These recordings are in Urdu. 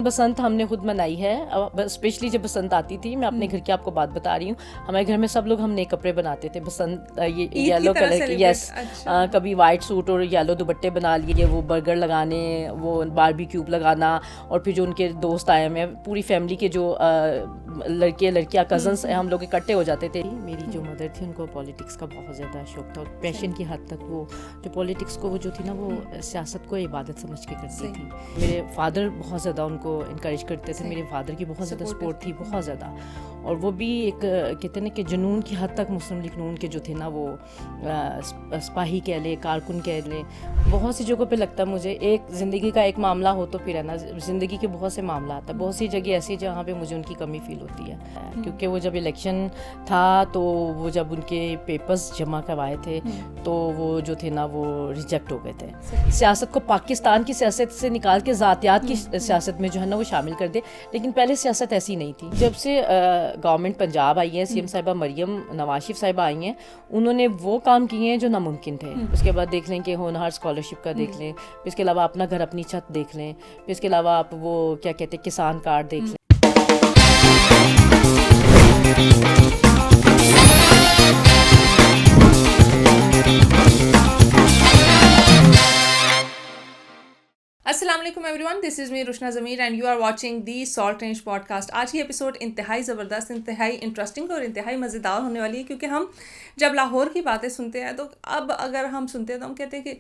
بسنت ہم نے خود منائی ہے, اسپیشلی جب بسنت آتی تھی. میں اپنے گھر کی آپ کو بات بتا رہی ہوں, ہمارے گھر میں سب لوگ ہم نئے کپڑے بناتے تھے بسنت یہ یلو کلر کے. یس, کبھی وائٹ سوٹ اور یلو دوپٹے بنا لیے, وہ برگر لگانے, وہ باربی کیوب لگانا, اور پھر جو ان کے دوست آئے ہوئے ہیں پوری فیملی کے جو لڑکے لڑکیاں کزنس ہم لوگ اکٹھے ہو جاتے تھے. میری جو مدر تھی ان کو پالیٹکس کا بہت زیادہ شوق تھا, اور پیشن کی حد تک وہ جو پالیٹکس کو وہ جو تھی نا وہ سیاست کو عبادت سمجھ کے کرتی تھی. میرے فادر بہت زیادہ ان کو انکریج کرتے تھے, میرے فادر کی بہت زیادہ سپورٹ تھی, بہت زیادہ. اور وہ بھی ایک کہتے ہیں نا کہ جنون کی حد تک مسلم لیگ نون کے جو تھے نا وہ سپاہی کہہ لیں, کارکن کہہ لیں. بہت سی جگہوں پہ لگتا ہے مجھے ایک زندگی کا ایک معاملہ ہو تو پھر ہے نا زندگی کے بہت سے معاملات ہیں. بہت سی جگہ ایسی جہاں پہ مجھے ان کی کمی فیل ہوتی ہے, کیونکہ وہ جب الیکشن تھا تو وہ جب ان کے پیپرز جمع کروائے تھے تو وہ جو تھے نا وہ ریجیکٹ ہو گئے تھے. سیاست کو پاکستان کی سیاست سے نکال کے ذاتیات کی سیاست میں جو ہے نا وہ شامل کر دے, لیکن پہلے سیاست ایسی نہیں تھی. جب سے گورنمنٹ پنجاب آئی ہے, سی ایم صاحبہ مریم نواز شریف صاحبہ آئی ہیں, انہوں نے وہ کام کیے ہیں جو ناممکن تھے. اس کے بعد دیکھ لیں کہ ہونہار اسکالرشپ کا دیکھ لیں, پھر اس کے علاوہ اپنا گھر اپنی چھت دیکھ لیں, پھر اس کے علاوہ آپ وہ کیا کہتے ہیں کسان کارڈ دیکھ لیں. السلام علیکم ایوری ون, دس از می Roshna Zamir and you are watching the Salt Range podcast. آج کی ایپیسوڈ انتہائی زبردست, انتہائی انٹرسٹنگ اور انتہائی مزیدار ہونے والی ہے, کیونکہ ہم جب لاہور کی باتیں سنتے ہیں تو اب اگر ہم سنتے ہیں تو ہم کہتے ہیں کہ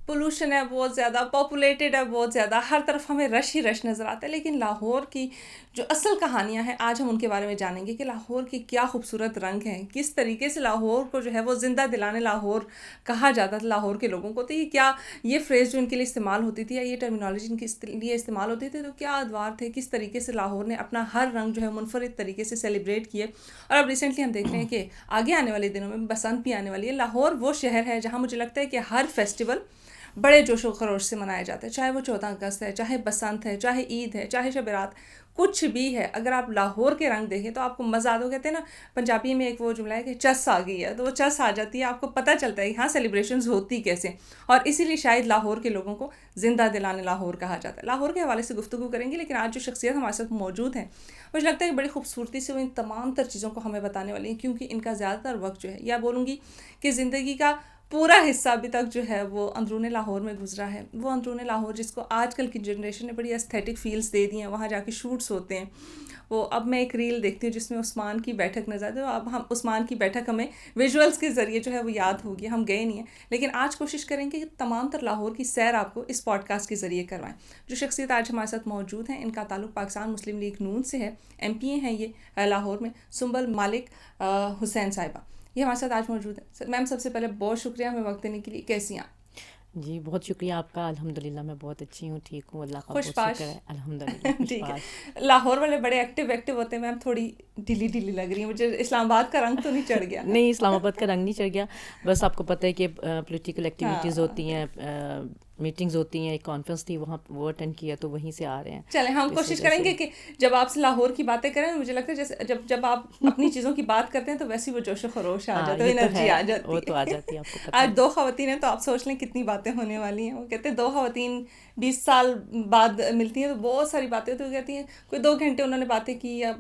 پولوشن ہے بہت زیادہ, پاپولیٹڈ ہے بہت زیادہ, ہر طرف ہمیں رش ہی رش نظر آتا ہے. لیکن لاہور کی جو اصل کہانیاں ہیں آج ہم ان کے بارے میں جانیں گے کہ لاہور کی کیا خوبصورت رنگ ہیں, کس طریقے سے لاہور کو جو ہے وہ زندہ دلانے لاہور کہا جاتا تھا لاہور کے لوگوں کو. تو یہ کیا یہ فریز جو ان کے لیے استعمال ہوتی تھی یا یہ ٹرمینالوجی ان کے لیے استعمال ہوتی تھی, تو کیا ادوار تھے, کس طریقے سے لاہور نے اپنا ہر رنگ جو ہے منفرد طریقے سے سیلیبریٹ کیے. اور اب ریسنٹلی ہم دیکھ رہے ہیں کہ آگے آنے والے دنوں میں بسنت بھی آنے والی ہے. لاہور وہ شہر ہے جہاں مجھے لگتا ہے کہ ہر فیسٹیول بڑے جوش و خروش سے منایا جاتا ہے, چاہے وہ 14 اگست ہے, چاہے بسنت ہے, چاہے عید ہے, چاہے شب برات, کچھ بھی ہے. اگر آپ لاہور کے رنگ دیکھیں تو آپ کو مزہ آتا. کہتے ہیں نا پنجابی میں ایک وہ جملہ ہے کہ چس آ گئی ہے, تو وہ چس آ جاتی ہے, آپ کو پتہ چلتا ہے کہ ہاں سیلیبریشنز ہوتی کیسے. اور اسی لیے شاید لاہور کے لوگوں کو زندہ دلانے لاہور کہا جاتا ہے. لاہور کے حوالے سے گفتگو کریں گے, لیکن آج جو شخصیت ہمارے ساتھ موجود ہیں مجھے لگتا ہے کہ بڑی خوبصورتی سے وہ ان تمام تر چیزوں کو ہمیں بتانے والی ہیں, کیونکہ ان کا زیادہ تر وقت جو ہے, یا بولوں گی کہ زندگی کا پورا حصہ ابھی تک جو ہے وہ اندرون لاہور میں گزرا ہے. وہ اندرون لاہور جس کو آج کل کی جنریشن نے بڑی ایستھیٹک فیلز دے دی ہیں, وہاں جا کے شوٹس ہوتے ہیں. وہ اب میں ایک ریل دیکھتی ہوں جس میں عثمان کی بیٹھک نظر آتی ہے. اب ہم عثمان کی بیٹھک ہمیں ویژولز کے ذریعے جو ہے وہ یاد ہوگی, ہم گئے نہیں ہیں, لیکن آج کوشش کریں گے کہ تمام تر لاہور کی سیر آپ کو اس پوڈ کاسٹ کے ذریعے کروائیں. جو شخصیت آج ہمارے ساتھ موجود ہیں ان کا تعلق پاکستان مسلم لیگ نون سے ہے, ایم پی اے ہیں یہ لاہور میں, سنبل مالک حسین صاحبہ, یہ ہمارے ساتھ آج موجود ہے. میم سب سے پہلے بہت شکریہ ہمیں وقت دینے کے لیے. کیسی ہیں؟ جی بہت شکریہ آپ کا. الحمدللہ میں بہت اچھی ہوں, ٹھیک ہوں, اللہ کا خوش بہت پاش شکر ہے. الحمدللہ ٹھیک ہے. لاہور والے بڑے ایکٹیو ہوتے ہیں, میم تھوڑی ڈھیلی لگ رہی ہیں مجھے. اسلام آباد کا رنگ تو نہیں چڑھ گیا؟ نہیں, اسلام آباد کا رنگ نہیں چڑھ گیا, بس آپ کو پتہ ہے کہ پولیٹیکل ایکٹیویٹیز ہوتی ہیں, میٹنگز ہوتی ہیں, ایک کانفرنس تھی وہاں وہ اٹینڈ کیا تو وہیں سے آ رہے ہیں. چلیں ہم کوشش کریں گے کہ جب آپ سے لاہور کی باتیں کریں مجھے لگتا ہے جیسے جب آپ اپنی چیزوں کی بات کرتے ہیں تو ویسے وہ جوش و خروش آ جاتا ہے, انرجی آ جاتی ہے, وہ تو آ جاتی ہے. آپ کو پتہ آج 2 خواتین ہیں تو آپ سوچ لیں کتنی باتیں ہونے والی ہیں. وہ کہتے ہیں 2 خواتین 20 سال بعد ملتی ہیں تو بہت ساری باتیں ہوتی کہتی ہیں. کوئی 2 گھنٹے انہوں نے باتیں کی یا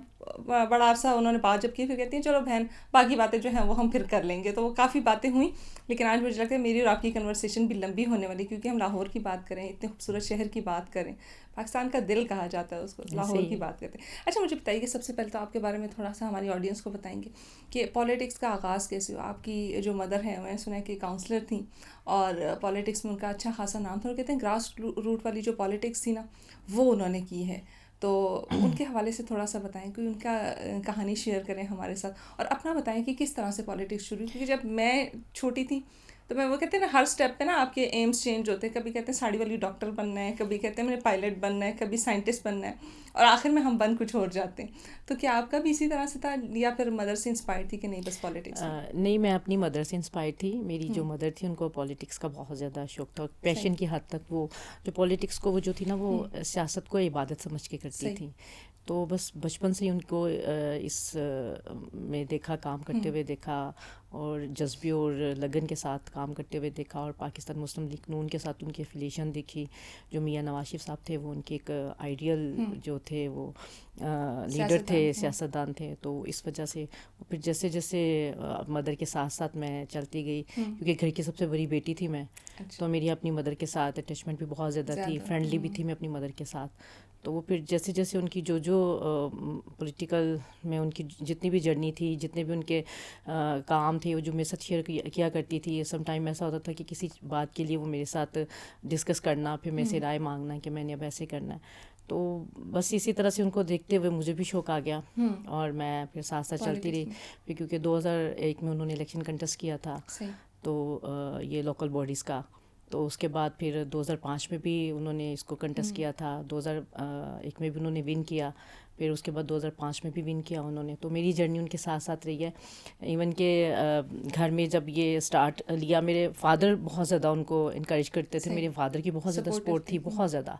بڑا عرصہ انہوں نے بات جب کی, پھر کہتی ہیں چلو بہن باقی باتیں جو ہیں وہ ہم پھر کر لیں گے. تو وہ کافی باتیں ہوئیں, لیکن آج مجھے لگتا ہے میری اور آپ کی کنورسیشن بھی لمبی ہونے والی, کیونکہ ہم لاہور کی بات کریں, اتنے خوبصورت شہر کی بات کریں, پاکستان کا دل کہا جاتا ہے اس کو, لاہور کی بات کرتے ہیں. اچھا مجھے بتائیے کہ سب سے پہلے تو آپ کے بارے میں تھوڑا سا ہماری آڈینس کو بتائیں گے کہ پالیٹکس کا آغاز کیسے ہوا. آپ کی جو مدر ہیں میں نے سنا ہے کہ کاؤنسلر تھیں اور پالیٹکس میں ان کا اچھا خاصا نام تھا, اور کہتے ہیں گراس روٹ والی جو پالیٹکس تھی نا وہ انہوں نے کی ہے. تو ان کے حوالے سے تھوڑا سا بتائیں, کوئی ان کا کہانی شیئر کریں ہمارے ساتھ, اور اپنا بتائیں کہ کس طرح سے پالیٹکس شروع, کیونکہ جب میں چھوٹی تھی تو میں وہ کہتے ہیں نا ہر اسٹیپ پہ نا آپ کے ایمس چینج ہوتے ہیں. کبھی کہتے ہیں ساڑی والی ڈاکٹر بننا ہے, کبھی کہتے ہیں میں نے پائلٹ بننا ہے, کبھی سائنٹسٹ بننا ہے, اور آخر میں ہم بن کچھ اور جاتے ہیں. تو کیا آپ کا بھی اسی طرح سے تھا یا پھر مدر سے انسپائر تھی کہ نہیں بس پالیٹکس؟ نہیں, میں اپنی مدر سے انسپائر تھی. میری جو مدر تھی ان کو پالیٹکس کا بہت زیادہ شوق تھا, پیشن کی حد تک وہ جو پالیٹکس کو وہ جو تھی نا وہ سیاست کو عبادت سمجھ کے کرتی تھی. تو بس بچپن سے ہی ان کو اس میں دیکھا, کام کرتے ہوئے دیکھا, اور جذبے اور لگن کے ساتھ کام کرتے ہوئے دیکھا، اور پاکستان مسلم لیگ نون کے ساتھ ان کی افیلیشن دیکھی. جو میاں نواز شریف صاحب تھے وہ ان کے ایک آئیڈیل جو تھے، وہ لیڈر تھے، سیاستدان تھے. تو اس وجہ سے پھر جیسے جیسے مدر کے ساتھ ساتھ میں چلتی گئی، کیونکہ گھر کی سب سے بڑی بیٹی تھی میں، تو میری اپنی مدر کے ساتھ اٹیچمنٹ بھی بہت زیادہ تھی، فرینڈلی بھی تھی میں اپنی مدر کے ساتھ. تو وہ پھر جیسے جیسے ان کی جو پولیٹیکل میں ان کی جتنی بھی جرنی تھی، جتنے بھی ان کے کام تھے، وہ جو میرے ساتھ شیئر کیا کرتی تھی. سم ٹائم ایسا ہوتا تھا کہ کسی بات کے لیے وہ میرے ساتھ ڈسکس کرنا، پھر میرے سے رائے مانگنا کہ میں نے اب ایسے کرنا ہے. تو بس اسی طرح سے ان کو دیکھتے ہوئے مجھے بھی شوق آ گیا، اور میں پھر ساتھ ساتھ چلتی رہی. پھر کیونکہ 2001 میں انہوں نے الیکشن کنٹیسٹ کیا تھا، تو یہ لوکل باڈیز کا. تو اس کے بعد پھر 2005 میں بھی انہوں نے اس کو کنٹیسٹ کیا تھا، 2001 میں بھی انہوں نے ون کیا، پھر اس کے بعد 2005 میں بھی ون کیا انہوں نے. تو میری جرنی ان کے ساتھ ساتھ رہی ہے. ایون کہ گھر میں جب یہ اسٹارٹ لیا، میرے فادر بہت زیادہ ان کو انکریج کرتے تھے، میرے فادر کی بہت زیادہ سپورٹ تھی، بہت زیادہ.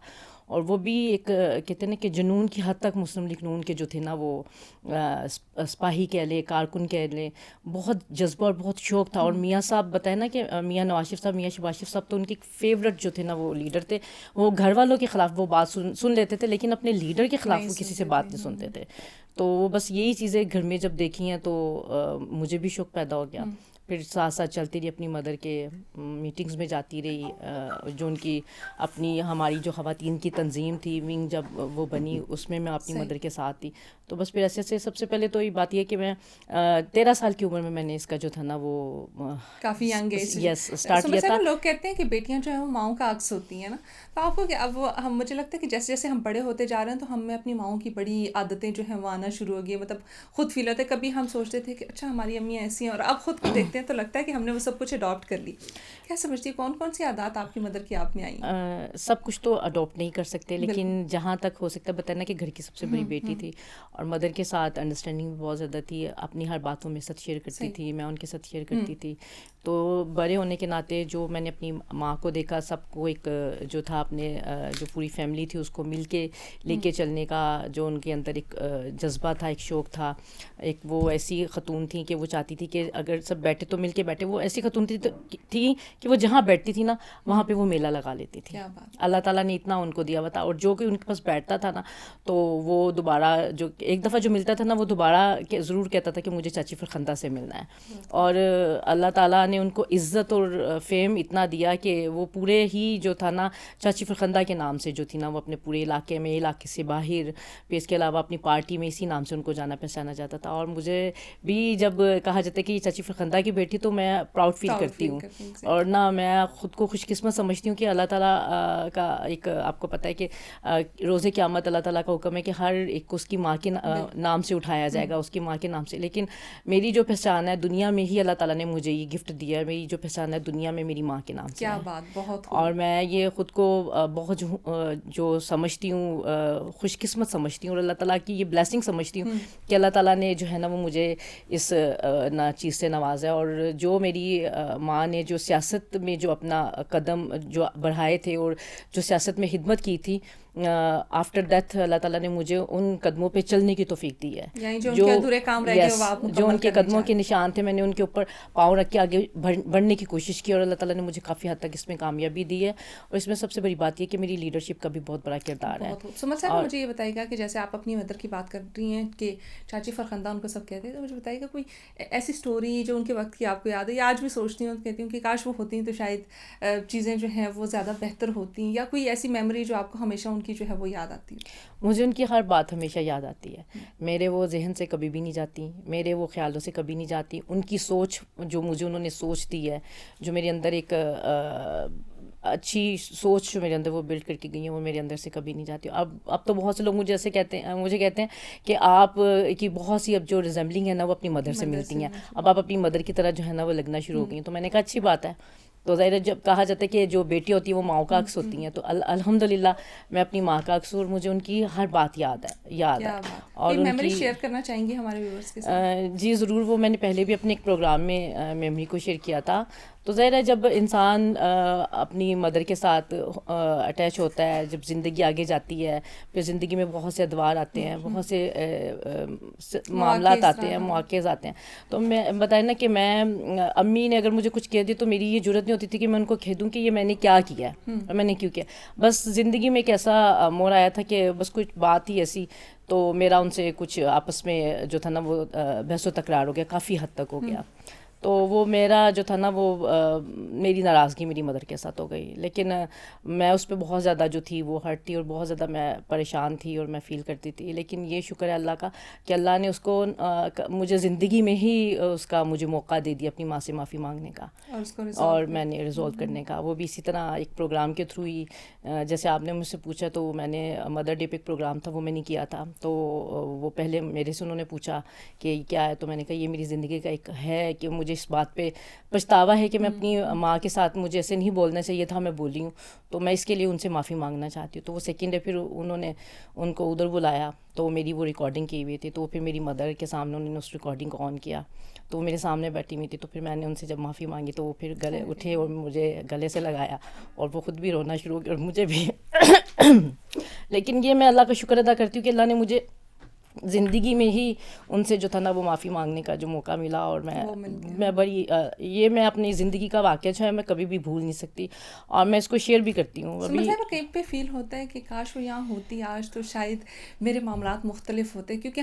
اور وہ بھی ایک کہتے ہیں نا کہ جنون کی حد تک مسلم لیگ نون کے جو تھے نا، وہ سپاہی کہہ لیں، کارکن کہہ لیں، بہت جذبہ اور بہت شوق تھا. اور میاں صاحب بتائیں نا کہ میاں نواز شریف صاحب، میاں شہباز شریف صاحب تو ان کے فیوریٹ جو تھے نا وہ لیڈر تھے. وہ گھر والوں کے خلاف وہ بات سن لیتے تھے، لیکن اپنے لیڈر کے خلاف وہ کسی سے بات نہیں سنتے تھے. تو وہ بس یہی چیزیں گھر میں جب دیکھی ہیں تو مجھے بھی شوق پیدا ہو گیا. پھر ساتھ ساتھ چلتی رہی، اپنی مدر کے میٹنگز میں جاتی رہی. جو ان کی اپنی ہماری جو خواتین کی تنظیم تھی ونگ، جب وہ بنی، اس میں میں اپنی مدر کے ساتھ تھی. تو بس پھر ایسے سب سے پہلے تو یہ بات یہ کہ میں 13 سال کی عمر میں نے اس کا جو تھا نا وہ کافی ینگ ایج یس اسٹارٹ کیا تھا. لوگ کہتے ہیں کہ بیٹیاں جو ہیں وہ ماؤں کا عکس ہوتی ہیں نا. تو آپ کو کیا اب ہم مجھے لگتا ہے کہ جیسے جیسے ہم بڑے ہوتے جا رہے ہیں تو ہم میں اپنی ماؤں کی بڑی عادتیں جو ہیں وہ آنا شروع ہو گئی. مطلب خود فیل ہوتا ہے، کبھی ہم سوچتے تھے کہ اچھا ہماری امیاں ایسی ہیں، اور اب خود کو دیکھتے ہیں تو لگتا ہے کہ ہم نے وہ سب کچھ اڈاپٹ کر لی. کیا سمجھتی ہے کون کون سی عادات آپ کی مدر کی آپ میں آئی؟ سب کچھ تو اڈاپٹ نہیں کر سکتے، لیکن جہاں تک ہو سکتا ہے بتانا کہ گھر کی سب سے بڑی بیٹی تھی، اور مدر کے ساتھ انڈرسٹینڈنگ بھی بہت زیادہ تھی. اپنی ہر باتوں میں ساتھ شیئر کرتی تھی، میں ان کے ساتھ شیئر کرتی تھی. تو بڑے ہونے کے ناطے جو میں نے اپنی ماں کو دیکھا، سب کو ایک جو تھا اپنے جو پوری فیملی تھی اس کو مل کے لے کے چلنے کا جو ان کے اندر ایک جذبہ تھا، ایک شوق تھا. ایک وہ ایسی خاتون تھیں کہ وہ چاہتی تھی کہ اگر سب بیٹھے تو مل کے بیٹھے. وہ ایسی خاتون تھی کہ وہ جہاں بیٹھتی تھی نا وہاں پہ وہ میلہ لگا لیتی تھی. اللہ تعالیٰ نے اتنا ان کو دیا ہوا تھا. اور جو کہ ان کے پاس بیٹھتا تھا نا تو وہ دوبارہ جو ایک دفعہ جو ملتا تھا نا وہ دوبارہ ضرور کہتا تھا کہ مجھے چاچی فرخندہ سے ملنا ہے. اور اللہ تعالیٰ نے ان کو عزت اور فیم اتنا دیا کہ وہ پورے ہی جو تھا نا چاچی فرخندہ کے نام سے جو تھی نا وہ اپنے پورے علاقے میں، علاقے سے باہر، پھر اس کے علاوہ اپنی پارٹی میں اسی نام سے ان کو جانا پہچانا جاتا تھا. اور مجھے بھی جب کہا جاتا ہے کہ یہ چاچی فرخندہ کی بیٹی تو میں پراؤڈ فیل کرتی ہوں. اور نہ میں خود کو خوش قسمت سمجھتی ہوں کہ اللہ تعالیٰ کا ایک آپ کو پتہ ہے کہ روز قیامت اللہ تعالیٰ کا حکم ہے کہ ہر ایک کو اس کی ماں کے نام سے اٹھایا جائے گا، اس کی ماں کے نام سے. لیکن میری جو پہچان ہے دنیا میں ہی اللہ تعالیٰ نے مجھے یہ گفٹ دیا ہے. میری جو پہچان ہے دنیا میں میری ماں کے نام سے. کیا بات، بہت. اور میں یہ خود کو بہت جو سمجھتی ہوں خوش قسمت سمجھتی ہوں، اور اللہ تعالیٰ کی یہ بلیسنگ سمجھتی ہوں کہ اللہ تعالیٰ نے جو ہے نا وہ مجھے اس چیز سے نوازا ہے. اور جو میری ماں نے جو سیاست میں جو اپنا قدم جو بڑھائے تھے اور جو سیاست میں خدمت کی تھی، آفٹر ڈیتھ اللہ تعالیٰ نے مجھے ان قدموں پہ چلنے کی توفیق دی ہے. جو ان کے قدموں کے نشان تھے، میں نے ان کے اوپر پاؤں رکھ کے آگے بڑھنے کی کوشش کی، اور اللہ تعالیٰ نے مجھے کافی حد تک اس میں کامیابی دی ہے. اور اس میں سب سے بڑی بات یہ کہ میری لیڈرشپ کا بھی بہت بڑا کردار ہے. سمجھ صاحب مجھے یہ بتائیے گا کہ جیسے آپ اپنی مدر کی بات کر رہی ہیں کہ چاچی فرخندہ ان کو سب کہتے ہیں، تو مجھے بتائیے گا کوئی ایسی اسٹوری جو ان کے وقت کی آپ کو یاد ہے، یا آج بھی سوچتی ہوں کہتی ہوں کہ کاش وہ ہوتی ہیں تو شاید چیزیں جو ہیں وہ زیادہ بہتر ہوتی ہیں، یا کوئی ایسی میموری جو آپ کو ہمیشہ ان کی جو ہے وہ یاد آتی ہے؟ مجھے ان کی ہر بات ہمیشہ یاد آتی ہے. میرے وہ ذہن سے کبھی بھی نہیں جاتی، میرے وہ خیالوں سے کبھی نہیں جاتی. ان کی سوچ جو مجھے انہوں نے سوچ دی ہے، جو میرے اندر ایک اچھی سوچ جو میرے اندر وہ بلڈ کر کے گئی ہیں، وہ میرے اندر سے کبھی نہیں جاتی. اب تو بہت سے لوگ مجھے کہتے ہیں کہ آپ کی بہت سی اب جو ریزمبلنگ ہے نا وہ اپنی مدر سے ملتی ہیں، اب آپ اپنی مدر کی طرح جو ہے نا وہ لگنا شروع ہو گئی ہیں. تو میں نے کہا اچھی بات ہے. تو ظاہر ہے جب کہا جاتا ہے کہ جو بیٹی ہوتی ہیں وہ ماؤں کا عکس ہوتی ہیں، تو الحمدللہ میں اپنی ماں کا عکس ہوں، اور مجھے ان کی ہر بات یاد ہے. اور میموری شیئر کرنا چاہیں گی ہمارے ویورز کے ساتھ؟ جی ضرور. وہ میں نے پہلے بھی اپنے ایک پروگرام میں میموری کو شیئر کیا تھا. تو ظاہر ہے جب انسان اپنی مدر کے ساتھ اٹیچ ہوتا ہے, جب زندگی آگے جاتی ہے, پھر زندگی میں بہت سے ادوار آتے ہیں, بہت سے معاملات آتے ہیں, مواقع آتے ہیں. تو میں بتائیں نا کہ میں امی نے اگر مجھے کچھ کہہ دی تو میری یہ جرت نہیں ہوتی تھی کہ میں ان کو کہہ دوں کہ یہ میں نے کیا کیا ہے اور میں نے کیوں کیا. بس زندگی میں ایک ایسا موڑ آیا تھا کہ بس کچھ بات ہی ایسی, تو میرا ان سے کچھ آپس میں جو تھا نا وہ بحث و تکرار ہو گیا, کافی حد تک ہو گیا. تو وہ میرا جو تھا نا وہ میری ناراضگی میری مدر کے ساتھ ہو گئی. لیکن میں اس پہ بہت زیادہ جو تھی وہ ہرٹ تھی اور بہت زیادہ میں پریشان تھی اور میں فیل کرتی تھی. لیکن یہ شکر ہے اللہ کا کہ اللہ نے اس کو مجھے زندگی میں ہی اس کا مجھے موقع دے دیا اپنی ماں سے معافی مانگنے کا, اور میں نے ریزولو کرنے کا. وہ بھی اسی طرح ایک پروگرام کے تھرو ہی, جیسے آپ نے مجھ سے پوچھا تو میں نے مدر ڈے پہ ایک پروگرام تھا وہ میں نے کیا تھا. تو وہ پہلے میرے سے انہوں نے پوچھا کہ کیا ہے, تو میں نے کہا یہ میری زندگی کا ایک ہے کہ مجھے اس بات پہ پچھتاوا ہے کہ میں اپنی ماں کے ساتھ مجھے ایسے نہیں بولنا چاہیے تھا, میں بولی ہوں, تو میں اس کے لیے ان سے معافی مانگنا چاہتی ہوں. تو وہ سیکنڈ ڈے پھر انہوں نے ان کو ادھر بلایا, تو میری وہ ریکارڈنگ کی ہوئی تھی, تو پھر میری مدر کے سامنے انہوں نے اس ریکارڈنگ کو آن کیا, تو وہ میرے سامنے بیٹھی ہوئی تھی. تو پھر میں نے ان سے جب معافی مانگی تو وہ پھر گلے اٹھے اور مجھے گلے سے لگایا, اور وہ خود بھی رونا شروع ہو گیا اور مجھے بھی. لیکن یہ میں اللہ کا شکر ادا کرتی ہوں کہ اللہ نے مجھے زندگی میں ہی ان سے جو تھا نا وہ معافی مانگنے کا جو موقع ملا, اور میں بڑی یہ میں اپنی زندگی کا واقعہ جو ہے میں کبھی بھی بھول نہیں سکتی, اور میں اس کو شیئر بھی کرتی ہوں. مطلب کہیں پہ فیل ہوتا ہے کہ کاش وہ یہاں ہوتی آج تو شاید میرے معاملات مختلف ہوتے, کیونکہ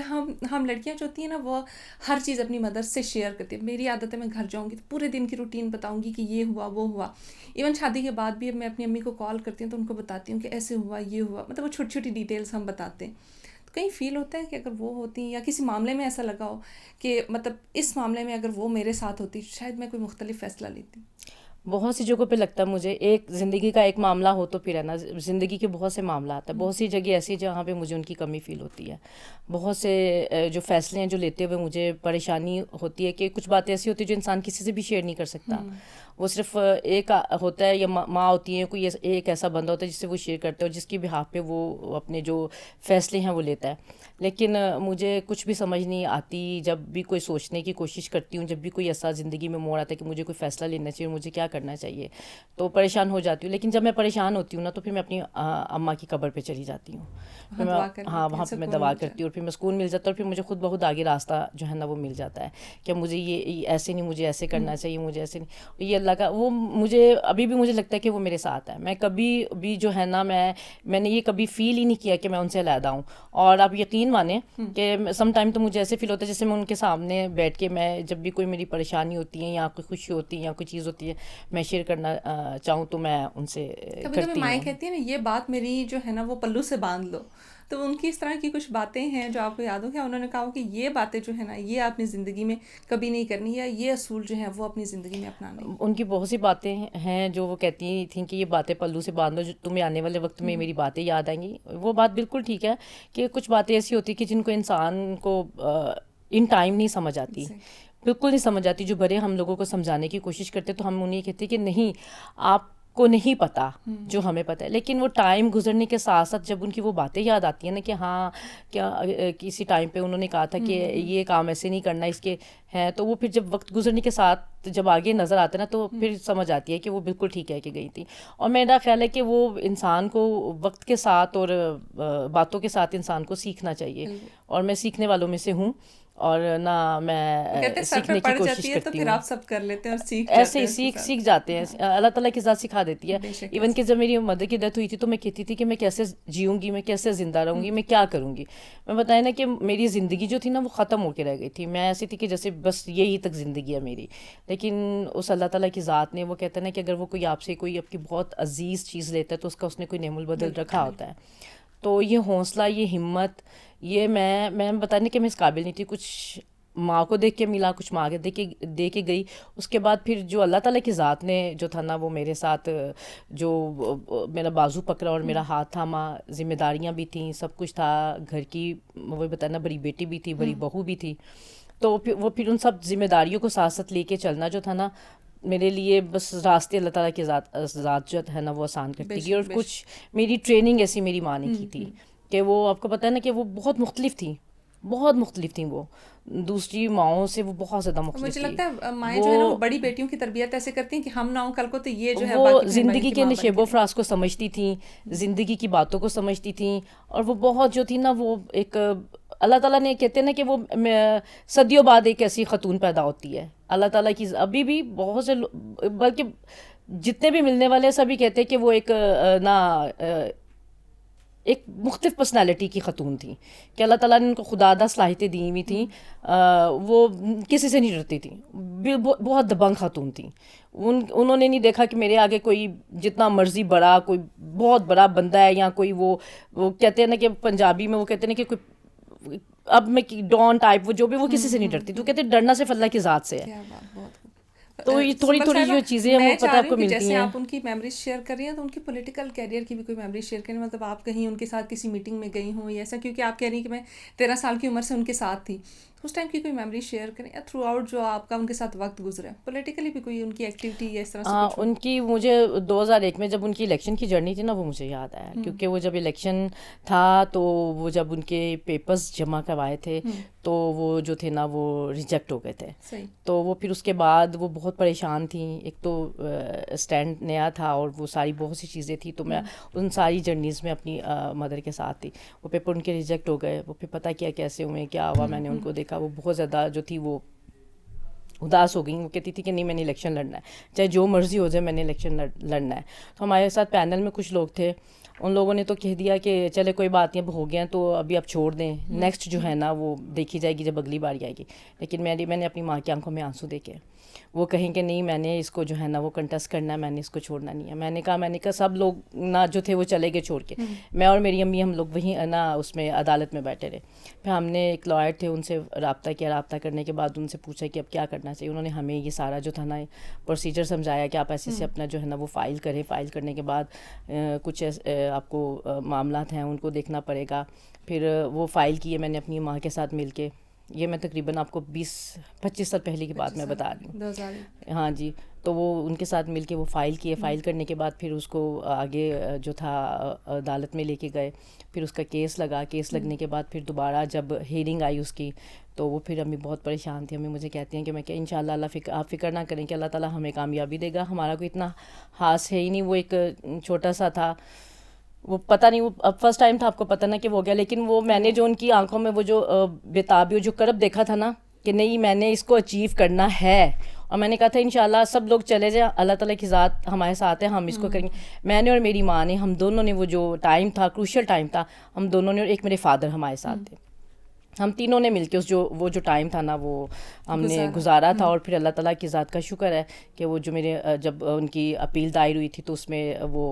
ہم لڑکیاں جو ہوتی ہیں نا وہ ہر چیز اپنی مدر سے شیئر کرتی ہیں. میری عادت ہے میں گھر جاؤں گی تو پورے دن کی روٹین بتاؤں گی کہ یہ ہوا وہ ہوا. ایون شادی کے بعد بھی اب میں اپنی امی کو کال کرتی ہوں تو ان کو بتاتی ہوں کہ ایسے ہوا یہ ہوا, مطلب وہ چھوٹی چھوٹی ڈیٹیلس ہم بتاتے ہیں. کہیں فیل ہوتا ہے کہ اگر وہ ہوتی ہیں یا کسی معاملے میں ایسا لگا ہو کہ مطلب اس معاملے میں اگر وہ میرے ساتھ ہوتی شاید میں کوئی مختلف فیصلہ لیتی؟ بہت سی جگہوں پہ لگتا ہے مجھے ایک زندگی کا ایک معاملہ ہو تو پھر ہے نا زندگی کے بہت سے معاملات ہیں, بہت سی جگہ ایسی جہاں پہ مجھے ان کی کمی فیل ہوتی ہے. بہت سے جو فیصلے ہیں جو لیتے ہوئے مجھے پریشانی ہوتی ہے کہ کچھ باتیں ایسی ہوتی ہیں جو انسان کسی سے بھی شیئر نہیں کر سکتا. وہ صرف ایک ہوتا ہے یا ماں ہوتی ہیں, کوئی ایک ایسا بندہ ہوتا ہے جس سے وہ شیئر کرتے ہیں اور جس کی بہاف پہ وہ اپنے جو فیصلے ہیں وہ لیتا ہے. لیکن مجھے کچھ بھی سمجھ نہیں آتی جب بھی کوئی سوچنے کی کوشش کرتی ہوں, جب بھی کوئی ایسا زندگی میں موڑ آتا ہے کہ مجھے کوئی فیصلہ لینا چاہیے, مجھے کیا کرنا چاہیے, تو پریشان ہو جاتی ہوں. لیکن جب میں پریشان ہوتی ہوں نا تو پھر میں اپنی اماں کی قبر پہ چلی جاتی ہوں, وہاں پہ میں دعا کرتی ہوں اور پھر میں سکون مل جاتا ہے, اور پھر مجھے خود بہت آگے راستہ جو ہے نا وہ مل جاتا ہے کہ مجھے یہ ایسے نہیں, مجھے ایسے کرنا چاہیے, مجھے ایسے نہیں. یہ اللہ کا وہ مجھے ابھی بھی مجھے لگتا ہے کہ وہ میرے ساتھ ہے. میں کبھی بھی جو ہے نا میں نے یہ کبھی فیل ہی نہیں کیا کہ میں ان سے علیحدہ ہوں. اور آپ یقین مانیں کہ سم ٹائم تو مجھے ایسے فیل ہوتا ہے جیسے میں ان کے سامنے بیٹھ کے میں جب بھی کوئی میری پریشانی ہوتی ہے یا کوئی خوشی ہوتی ہے یا کوئی چیز ہوتی ہے میں شیئر کرنا چاہوں تو میں ان سے کرتی ہوں. مائیں کہتی ہیں نا یہ بات میری جو ہے نا وہ پلو سے باندھ لو, تو ان کی اس طرح کی کچھ باتیں ہیں جو آپ کو یاد ہو کہ انہوں نے کہا کہ یہ باتیں جو ہے نا یہ اپنی زندگی میں کبھی نہیں کرنی, یا یہ اصول جو ہیں وہ اپنی زندگی میں اپنانے. ان کی بہت سی باتیں ہیں جو وہ کہتی تھیں کہ یہ باتیں پلو سے باندھ لو, جو تمہیں آنے والے وقت میں میری باتیں یاد آئیں گی. وہ بات بالکل ٹھیک ہے کہ کچھ باتیں ایسی ہوتی کہ جن کو انسان کو ان ٹائم نہیں سمجھ آتی, بالکل نہیں سمجھ آتی. جو بڑے ہم لوگوں کو سمجھانے کی کوشش کرتے تو ہم انہیں کہتے کہ نہیں آپ کو نہیں پتا جو ہمیں پتہ ہے. لیکن وہ ٹائم گزرنے کے ساتھ ساتھ جب ان کی وہ باتیں یاد آتی ہیں نا کہ ہاں کیا کسی ٹائم پہ انہوں نے کہا تھا کہ یہ کام ایسے نہیں کرنا اس کے ہیں, تو وہ پھر جب وقت گزرنے کے ساتھ جب آگے نظر آتا ہے نا تو پھر سمجھ آتی ہے کہ وہ بالکل ٹھیک ہے کہ گئی تھی. اور میرا خیال ہے کہ وہ انسان کو وقت کے ساتھ اور باتوں کے ساتھ انسان کو سیکھنا چاہیے, اور میں سیکھنے والوں میں سے ہوں, اور نہ میں سیکھنے کی کوشش کرتی ہوں. آپ سب کر لیتے ہیں اور ایسے ہی سیکھ جاتے ہیں, اللہ تعالیٰ کی ذات سکھا دیتی ہے. ایون کہ جب میری مدر کی ڈیتھ ہوئی تھی تو میں کہتی تھی کہ میں کیسے جیوں گی, میں کیسے زندہ رہوں گی, میں کیا کروں گی. میں بتائیں نا کہ میری زندگی جو تھی نا وہ ختم ہو کے رہ گئی تھی. میں ایسی تھی کہ جیسے بس یہی تک زندگی ہے میری. لیکن اس اللہ تعالیٰ کی ذات نے, وہ کہتا ہے نا کہ اگر وہ کوئی آپ سے کوئی آپ کی بہت عزیز چیز لیتا ہے تو اس کا اس نے کوئی نعم البدل رکھا ہوتا ہے. تو یہ حوصلہ, یہ ہمت, یہ میں بتانے کہ میں اس قابل نہیں تھی. کچھ ماں کو دیکھ کے ملا, کچھ ماں کے دے کے گئی. اس کے بعد پھر جو اللہ تعالیٰ کی ذات نے جو تھا نا وہ میرے ساتھ جو میرا بازو پکڑا اور میرا ہاتھ تھاما. ذمہ داریاں بھی تھیں, سب کچھ تھا گھر کی, وہ بتانا بڑی بیٹی بھی تھی, بڑی بہو بھی تھی. تو پھر ان سب ذمہ داریوں کو ساتھ ساتھ لے کے چلنا جو تھا نا میرے لیے بس راستے اللہ تعالیٰ کی ذات جو ہے نا وہ آسان کرتی گئی. اور کچھ میری ٹریننگ ایسی میری ماں نے کی تھی کہ وہ آپ کو پتہ ہے نا کہ وہ بہت مختلف تھی. بہت مختلف تھیں وہ دوسری ماؤں سے، وہ بہت زیادہ مختلف مجھے تھی. لگتا ہے مائیں جو ہے نا وہ بڑی بیٹیوں کی تربیت ایسے کرتی ہیں کہ ہم نہ ہوں کل کو تو یہ جو ہے وہ باقی زندگی کے نشیب و فراز کو سمجھتی تھیں، زندگی کی باتوں کو سمجھتی تھیں، اور وہ بہت جو تھی نا وہ ایک اللہ تعالیٰ نے کہتے ہیں نا کہ وہ صدیوں بعد ایک ایسی خاتون پیدا ہوتی ہے. اللہ تعالیٰ کی ابھی بھی بہت سے بلکہ جتنے بھی ملنے والے ہیں سبھی کہتے ہیں کہ وہ ایک ایک مختلف پرسنالٹی کی خاتون تھیں، کہ اللہ تعالیٰ نے ان کو خدادہ صلاحیتیں دی ہوئی تھیں. وہ کسی سے نہیں ڈرتی تھیں، بہت دبنگ خاتون تھیں. انہوں نے نہیں دیکھا کہ میرے آگے کوئی جتنا مرضی بڑا کوئی بہت بڑا بندہ ہے، یا کوئی وہ کہتے ہیں نا کہ پنجابی میں وہ کہتے ہیں نا کہ کوئی اب میں ڈان ٹائپ وہ جو بھی، وہ کسی سے نہیں ڈرتی. تو کہتے ہیں ڈرنا صرف اللہ کی ذات سے ہے. تو یہ تھوڑی تھوڑی جو چیزیں ہیں وہ پتہ آپ کو ملتی ہیں. جیسے آپ ان کی میموریز شیئر کر رہی ہیں تو ان کی پولیٹیکل کیریئر کی بھی کوئی میموریز شیئر کریں، مطلب آپ کہیں ان کے ساتھ کسی میٹنگ میں گئی ہوں یا ایسا، کیونکہ آپ کہہ رہی ہیں کہ میں 13 سال کی عمر سے ان کے ساتھ تھی، اس ٹائم کی کوئی میموری شیئر کریں، یا تھرو آؤٹ جو آپ کا ان کے ساتھ وقت گزرا ہے پولیٹیکلی بھی کوئی ان کی ایکٹیویٹی یا اس طرح سے. ان کی مجھے 2001 میں جب ان کی الیکشن کی جرنی تھی نا وہ مجھے یاد آیا، کیونکہ وہ جب الیکشن تھا تو وہ جب ان کے پیپرز جمع کروائے تھے تو وہ جو تھے نا وہ ریجیکٹ ہو گئے تھے. تو وہ پھر اس کے بعد وہ بہت پریشان تھیں. ایک تو اسٹینڈ نیا تھا اور وہ ساری بہت سی چیزیں تھیں، تو میں ان ساری جرنیز میں اپنی مدر کے ساتھ تھی. وہ پیپر ان کے ریجیکٹ ہو گئے، وہ پھر پتہ کیا کیسے ہوئے کیا ہوا. میں نے ان کو دیکھا وہ بہت زیادہ جو تھی وہ اداس ہو گئیں. وہ کہتی تھی کہ نہیں میں نے الیکشن لڑنا ہے، چاہے جو مرضی ہو جائے میں نے الیکشن لڑنا ہے. تو ہمارے ساتھ پینل میں کچھ لوگ تھے، ان لوگوں نے تو کہہ دیا کہ چلے کوئی بات نہیں اب ہو گیا تو ابھی آپ چھوڑ دیں، نیکسٹ جو ہے نا وہ دیکھی جائے گی جب اگلی باری آئے گی. لیکن میں نے اپنی ماں کی آنکھوں میں آنسو دیکھے. وہ کہیں کہ نہیں میں نے اس کو جو ہے نا وہ کنٹیسٹ کرنا ہے، میں نے اس کو چھوڑنا نہیں ہے. میں نے کہا سب لوگ نا جو تھے وہ چلے گئے چھوڑ کے، میں اور میری امی ہم لوگ وہیں نا اس میں عدالت میں بیٹھے رہے. پھر ہم نے ایک لائر تھے ان سے رابطہ کیا، رابطہ کرنے کے بعد ان سے پوچھا کہ اب کیا کرنا چاہیے. انہوں نے ہمیں یہ سارا جو تھا نا پروسیجر سمجھایا کہ آپ ایسے سے اپنا جو ہے نا وہ فائل کریں، فائل کرنے کے بعد کچھ آپ کو معاملات ہیں ان کو دیکھنا پڑے گا. پھر وہ فائل کیے میں نے اپنی ماں کے ساتھ مل کے. یہ میں تقریباً آپ کو 20-25 سال پہلے کی بات میں بتا رہی ہوں. ہاں جی. تو وہ ان کے ساتھ مل کے وہ فائل کیے. فائل کرنے کے بعد پھر اس کو آگے جو تھا عدالت میں لے کے گئے. پھر اس کا کیس لگا. کیس لگنے کے بعد پھر دوبارہ جب ہیئرنگ آئی اس کی تو وہ پھر امی بہت پریشان تھی. امی مجھے کہتی ہیں کہ میں کہ انشاءاللہ آپ فکر نہ کریں کہ اللہ تعالیٰ ہمیں کامیابی دے گا. ہمارا کوئی اتنا خاص ہے ہی نہیں، وہ ایک چھوٹا سا تھا. وہ پتہ نہیں وہ اب فرسٹ ٹائم تھا، آپ کو پتہ نا کہ وہ گیا. لیکن وہ میں نے جو ان کی آنکھوں میں وہ جو بےتابی جو کرب دیکھا تھا نا کہ نہیں میں نے اس کو اچیو کرنا ہے، اور میں نے کہا تھا انشاءاللہ سب لوگ چلے جائیں اللہ تعالیٰ کی ذات ہمارے ساتھ ہے، ہم اس کو کریں گے. میں نے اور میری ماں نے، ہم دونوں نے وہ جو ٹائم تھا کروشل ٹائم تھا، ہم دونوں نے، اور ایک میرے فادر ہمارے ساتھ تھے، ہم تینوں نے مل کے وہ جو ٹائم تھا نا وہ ہم نے گزارا تھا. اور پھر اللہ تعالیٰ کی ذات کا شکر ہے کہ وہ جو میرے جب ان کی اپیل دائر ہوئی تھی تو اس میں وہ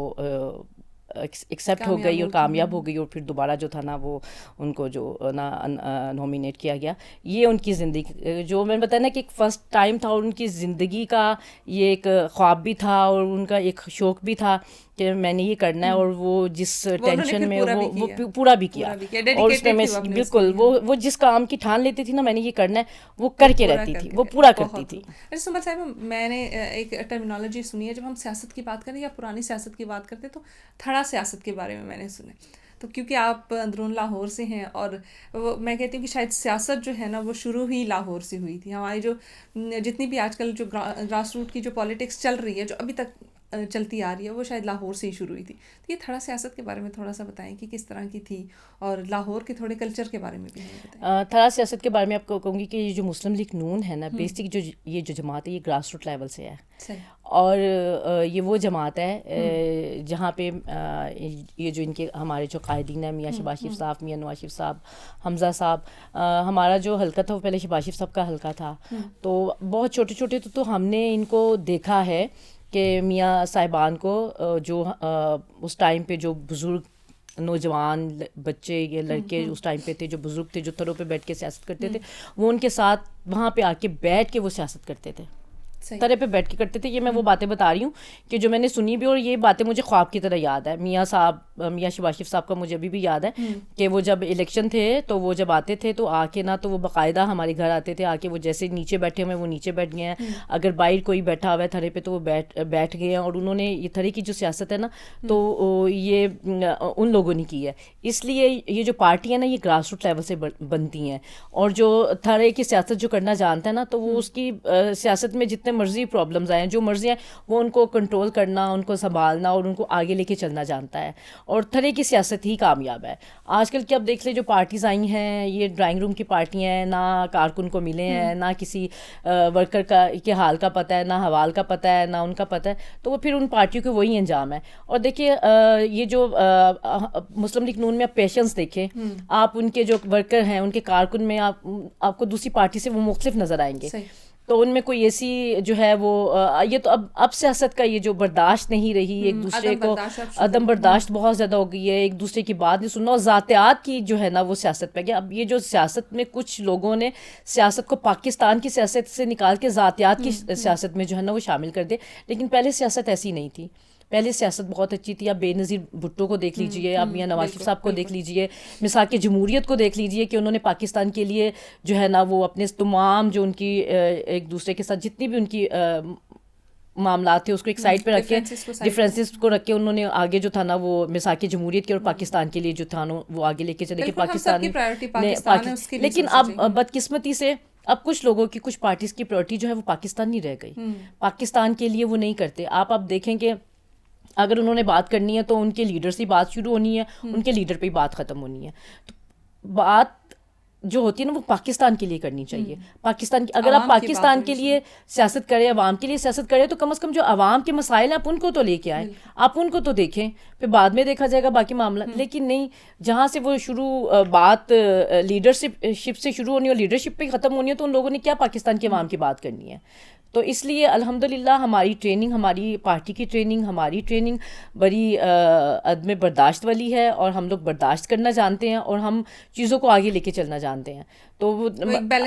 ایکسیپٹ ہو گئی اور کامیاب ہو گئی. اور پھر دوبارہ جو تھا نا وہ ان کو جو نا نومینیٹ کیا گیا. یہ ان کی زندگی جو میں نے بتایا نا کہ ایک فرسٹ ٹائم تھا، اور ان کی زندگی کا یہ ایک خواب بھی تھا اور ان کا ایک شوق بھی تھا کہ میں نے یہ کرنا ہے. اور وہ جس ٹینشن میں وہ پورا بھی کیا، اور اس میں بالکل وہ جس کام کی ٹھان لیتی تھی نا میں نے یہ کرنا ہے وہ کر کے رہتی تھی، وہ پورا کرتی تھی. سمر صاحب میں نے ایک ٹرمینالوجی سنی ہے، جب ہم سیاست کی بات کریں یا پرانی سیاست کی بات کرتے تو تھڑا سیاست کے بارے میں نے سنا. تو کیونکہ آپ اندرون لاہور سے ہیں، اور وہ میں کہتی ہوں کہ شاید سیاست جو ہے نا وہ شروع ہی لاہور سے ہوئی تھی. ہماری جو جتنی بھی آج کل جو گراس روٹ کی جو پالیٹکس چل رہی ہے، جو ابھی تک چلتی آ رہی ہے، وہ شاید لاہور سے ہی شروع ہوئی تھی. تو یہ تھوڑا سیاست کے بارے میں تھوڑا سا بتائیں کہ کس طرح کی تھی، اور لاہور کے تھوڑے کلچر کے بارے میں بھی بتائیں. تھوڑا سیاست کے بارے میں آپ کو کہوں گی کہ یہ جو مسلم لیگ نون ہے نا، بیسک یہ جو جماعت ہے یہ گراس روٹ لیول سے ہے. اور یہ وہ جماعت ہے جہاں پہ یہ جو ان کے ہمارے جو قائدین ہیں، میاں شہباز شریف صاحب، میاں نواز شریف صاحب، حمزہ صاحب، ہمارا جو حلقہ تھا وہ پہلے شہباز شریف صاحب کا حلقہ تھا. تو بہت چھوٹے چھوٹے تو ہم نے ان کو دیکھا ہے کہ میاں صاحبان کو جو اس ٹائم پہ جو بزرگ نوجوان بچے یا لڑکے اس ٹائم پہ تھے، جو بزرگ تھے، جو تھروں پہ بیٹھ کے سیاست کرتے تھے، وہ ان کے ساتھ وہاں پہ آ کے بیٹھ کے وہ سیاست کرتے تھے. طرح پہ بیٹھ کے کرتے تھے. یہ میں وہ باتیں بتا رہی ہوں کہ جو میں نے سنی بھی, اور یہ باتیں مجھے خواب کی طرح یاد ہے. میاں شہباز شریف صاحب کا مجھے ابھی بھی یاد ہے کہ وہ جب الیکشن تھے تو وہ جب آتے تھے تو آ کے نا تو وہ باقاعدہ ہمارے گھر آتے تھے, آ کے وہ جیسے نیچے بیٹھے ہوئے وہ نیچے بیٹھ گئے ہیں, اگر باہر کوئی بیٹھا ہوا ہے تھرے پہ تو وہ بیٹھ گئے ہیں. اور انہوں نے یہ تھرے کی جو سیاست ہے نا تو یہ ان لوگوں نے کی ہے. اس لیے یہ جو پارٹی ہے نا یہ گراس روٹ لیول سے بنتی ہیں, اور جو تھرے کی سیاست جو کرنا جانتا ہے نا تو وہ اس کی سیاست میں جتنے مرضی پرابلمز آئیں, جو مرضی ہیں, وہ ان کو کنٹرول کرنا, ان کو سنبھالنا اور ان کو آگے لے کے چلنا جانتا ہے. اور تھرے کی سیاست ہی کامیاب ہے. آج کل کے اب دیکھ لیں جو پارٹیز آئی ہیں یہ ڈرائنگ روم کی پارٹیاں ہیں, نہ کارکن کو ملے ہیں, نہ کسی ورکر کے حال کا پتہ ہے, نہ حوال کا پتہ ہے, نہ ان کا پتہ ہے, تو وہ پھر ان پارٹیوں کے وہی انجام ہے. اور دیکھیے یہ جو مسلم لیگ نون میں آپ پیشنس دیکھیں, آپ ان کے جو ورکر ہیں ان کے کارکن میں آپ کو دوسری پارٹی سے وہ مختلف نظر آئیں گے. تو ان میں کوئی ایسی جو ہے وہ یہ تو اب سیاست کا یہ جو برداشت نہیں رہی, ایک دوسرے کو عدم برداشت بہت زیادہ ہو گئی ہے, ایک دوسرے کی بات نہیں سننا, اور ذاتیات کی جو ہے نا وہ سیاست پہ گیا. اب یہ جو سیاست میں کچھ لوگوں نے سیاست کو پاکستان کی سیاست سے نکال کے ذاتیات کی سیاست میں جو ہے نا وہ شامل کر دے. لیکن پہلے سیاست ایسی نہیں تھی, پہلے سیاست بہت اچھی تھی. آپ بے نظیر بھٹو کو دیکھ لیجئے, آپ میاں نواز شریف صاحب کو دیکھ لیجئے, مساق جمہوریت کو دیکھ لیجئے کہ انہوں نے پاکستان کے لیے جو ہے نا وہ اپنے تمام جو ان کی ایک دوسرے کے ساتھ جتنی بھی ان کی معاملات تھے اس کو ایک سائڈ پہ رکھ کے, ڈفرینسز کو رکھ کے انہوں نے آگے جو تھا نا وہ مساق جمہوریت کے اور پاکستان کے لیے جو تھا نا وہ آگے لے کے چلے کہ پاکستان نے. لیکن اب بدقسمتی سے اب کچھ لوگوں کی, کچھ پارٹیز کی پرائورٹی جو ہے وہ پاکستان نہیں رہ گئی, پاکستان کے لیے وہ نہیں کرتے. آپ دیکھیں کہ اگر انہوں نے بات کرنی ہے تو ان کے لیڈر سے بات شروع ہونی ہے, ان کے لیڈر پہ ہی بات ختم ہونی ہے. تو بات جو ہوتی ہے نا وہ پاکستان کے لیے کرنی چاہیے. پاکستان کی اگر آپ پاکستان کے لیے سیاست کریں, عوام کے لیے سیاست کریں, تو کم از کم جو عوام کے مسائل ہیں آپ ان کو تو لے کے آئیں, آپ ان کو تو دیکھیں, پھر بعد میں دیکھا جائے گا باقی معاملہ. لیکن نہیں, جہاں سے وہ شروع بات لیڈرشپ سے شروع ہونی اور لیڈرشپ پہ ختم ہونی ہے, تو ان لوگوں نے کیا پاکستان کے عوام کی بات کرنی ہے. تو اس لیے الحمدللہ ہماری ٹریننگ, ہماری پارٹی کی ٹریننگ, ہماری ٹریننگ بڑی عدم برداشت والی ہے, اور ہم لوگ برداشت کرنا جانتے ہیں, اور ہم چیزوں کو آگے لے کے چلنا جانتے ہیں. تو